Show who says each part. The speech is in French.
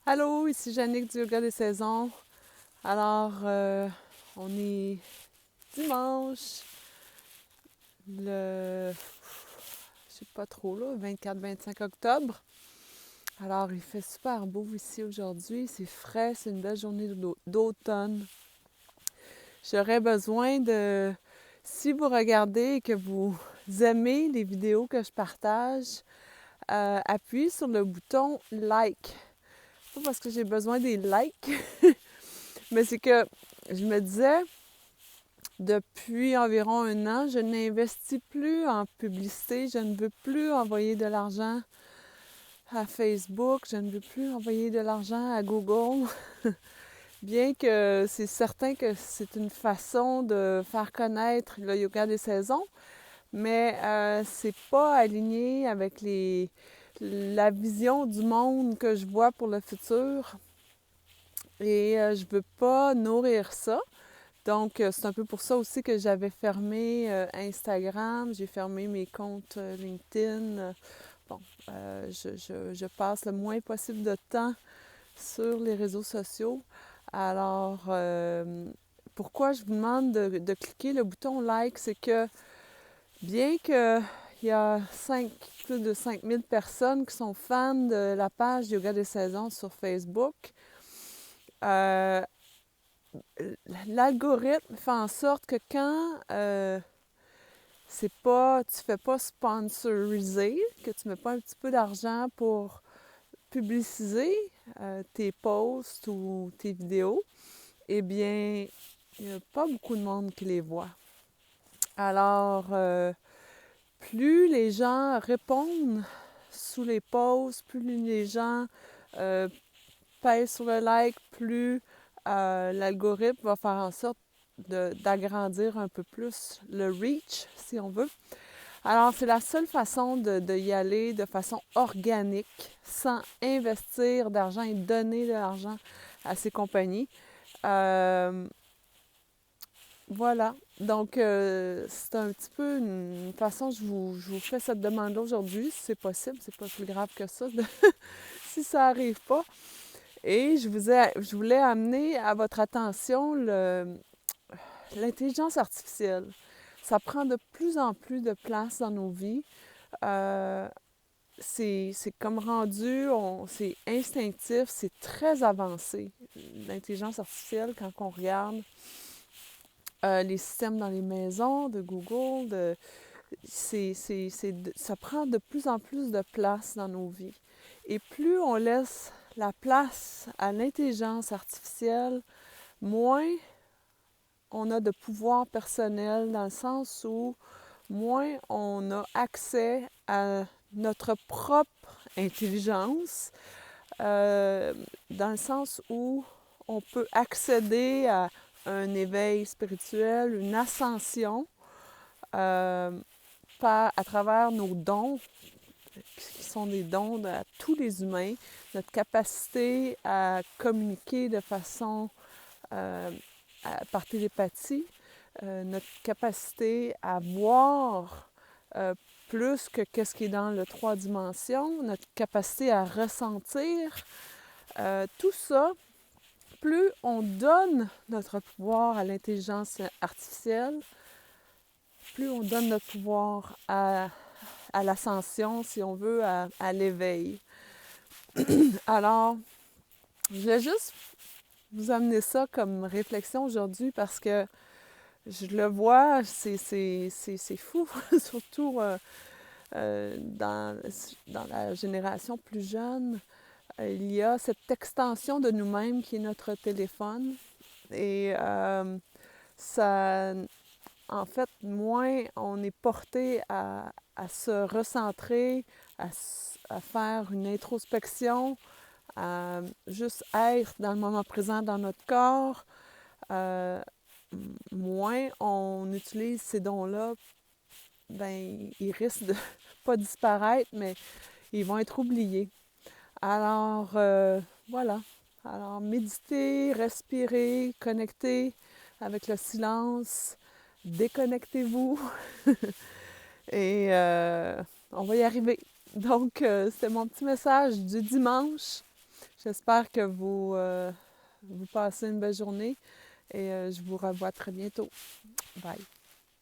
Speaker 1: Allô, ici Jannick du Yoga des Saisons. Alors, on est dimanche, je sais pas trop là, 24-25 octobre. Alors, il fait super beau ici aujourd'hui, c'est frais, c'est une belle journée d'automne. J'aurais besoin de, si vous regardez et que vous aimez les vidéos que je partage, appuyez sur le bouton like. Pas parce que j'ai besoin des likes, mais c'est que je me disais, depuis environ un an, je n'investis plus en publicité. Je ne veux plus envoyer de l'argent à Facebook. Je ne veux plus envoyer de l'argent à Google. Bien que c'est certain que c'est une façon de faire connaître le yoga des saisons, mais c'est pas aligné avec la vision du monde que je vois pour le futur. Et je veux pas nourrir ça. Donc, c'est un peu pour ça aussi que j'avais fermé Instagram, j'ai fermé mes comptes LinkedIn. Bon, je passe le moins possible de temps sur les réseaux sociaux. Alors, pourquoi je vous demande de cliquer le bouton like, c'est que bien qu'il y a plus de 5000 personnes qui sont fans de la page Yoga des Saisons sur Facebook, euh, l'algorithme fait en sorte que quand tu fais pas sponsoriser, que tu mets pas un petit peu d'argent pour publiciser tes posts ou tes vidéos, eh bien, il n'y a pas beaucoup de monde qui les voit. Alors, plus les gens répondent sous les posts, plus les gens euh, pèsent sur le like, plus l'algorithme va faire en sorte d'agrandir un peu plus le reach, si on veut. Alors, c'est la seule façon de y aller de façon organique, sans investir d'argent et donner de l'argent à ces compagnies. Euh, voilà. Donc, c'est un petit peu une façon, je vous fais cette demande-là aujourd'hui, si c'est possible. C'est pas plus grave que ça, si ça n'arrive pas. Et je voulais amener à votre attention l'intelligence artificielle. Ça prend de plus en plus de place dans nos vies. Euh, c'est comme rendu, c'est instinctif, c'est très avancé. L'intelligence artificielle, quand on regarde les systèmes dans les maisons de Google, ça prend de plus en plus de place dans nos vies. Et plus on laisse la place à l'intelligence artificielle, moins on a de pouvoir personnel dans le sens où moins on a accès à notre propre intelligence, dans le sens où on peut accéder à un éveil spirituel, une ascension euh, à travers nos dons, qui sont des dons à tous les humains, notre capacité à communiquer de façon par télépathie, notre capacité à voir plus que qu'est-ce qui est dans le trois dimensions, notre capacité à ressentir, tout ça, plus on donne notre pouvoir à l'intelligence artificielle, plus on donne notre pouvoir à l'ascension, si on veut, à l'éveil. Alors, je voulais juste vous amener ça comme réflexion aujourd'hui parce que je le vois, c'est fou, surtout dans la génération plus jeune. Il y a cette extension de nous-mêmes qui est notre téléphone. Et ça, en fait, moins on est porté à se recentrer, à faire une introspection, à juste être dans le moment présent dans notre corps, euh, moins on utilise ces dons-là, ben, ils risquent de pas disparaître, mais ils vont être oubliés. Alors, voilà. Alors, méditez, respirez, connectez avec le silence, déconnectez-vous et on va y arriver. Donc, c'était mon petit message du dimanche. J'espère que vous passez une belle journée et je vous revois très bientôt. Bye!